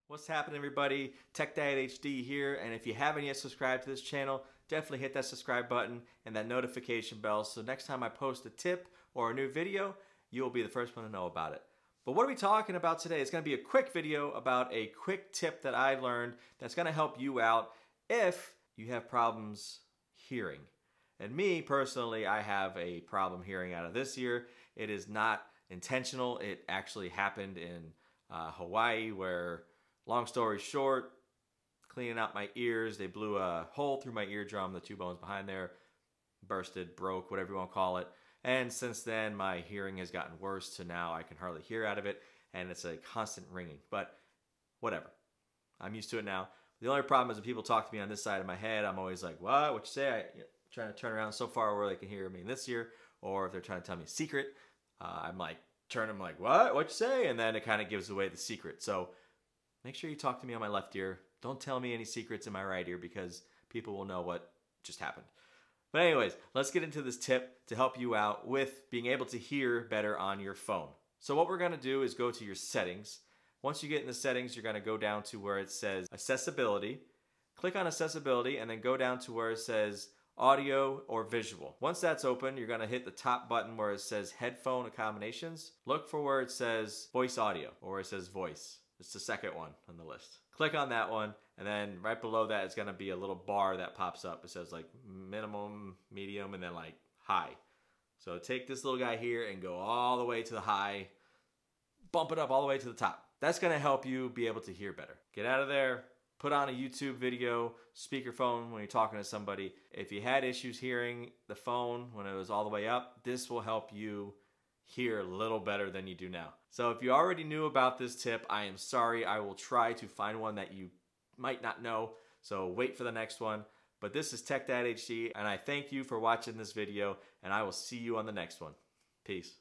What's happening, everybody? TechDadHD here, and if you haven't yet subscribed to this channel, definitely hit that subscribe button and that notification bell so next time I post a tip or a new video, you'll be the first one to know about it. But what are we talking about today? It's going to be a quick video about a quick tip that I learned that's going to help you out if you have problems hearing. And me, personally, I have a problem hearing out of this year. It is not intentional. It actually happened in Hawaii where, long story short, cleaning out my ears, they blew a hole through my eardrum, the two bones behind there, bursted, broke, whatever you want to call it. And since then, my hearing has gotten worse to now I can hardly hear out of it, and it's a constant ringing. But whatever. I'm used to it now. The only problem is when people talk to me on this side of my head, I'm always like, what? What you say? Trying to turn around so far where they can hear me in this ear, or if they're trying to tell me a secret, I'm like, turn them like, what? What you say? And then it kind of gives away the secret. So make sure you talk to me on my left ear. Don't tell me any secrets in my right ear because people will know what just happened. But anyways, let's get into this tip to help you out with being able to hear better on your phone. So what we're going to do is go to your settings. Once you get in the settings, you're going to go down to where it says accessibility. Click on accessibility and then go down to where it says audio or visual. Once that's open, you're going to hit the top button where it says headphone accommodations. Look for where it says voice audio or where it says voice. It's the second one on the list. Click on that one, and then right below that is going to be a little bar that pops up. It says like minimum, medium, and then like high. So take this little guy here and go all the way to the high. Bump it up all the way to the top. That's going to help you be able to hear better. Get out of there. Put on a YouTube video, speakerphone when you're talking to somebody. If you had issues hearing the phone when it was all the way up, this will help you hear a little better than you do now. So if you already knew about this tip, I am sorry. I will try to find one that you might not know. So wait for the next one. But this is TechDadHD, and I thank you for watching this video, and I will see you on the next one. Peace.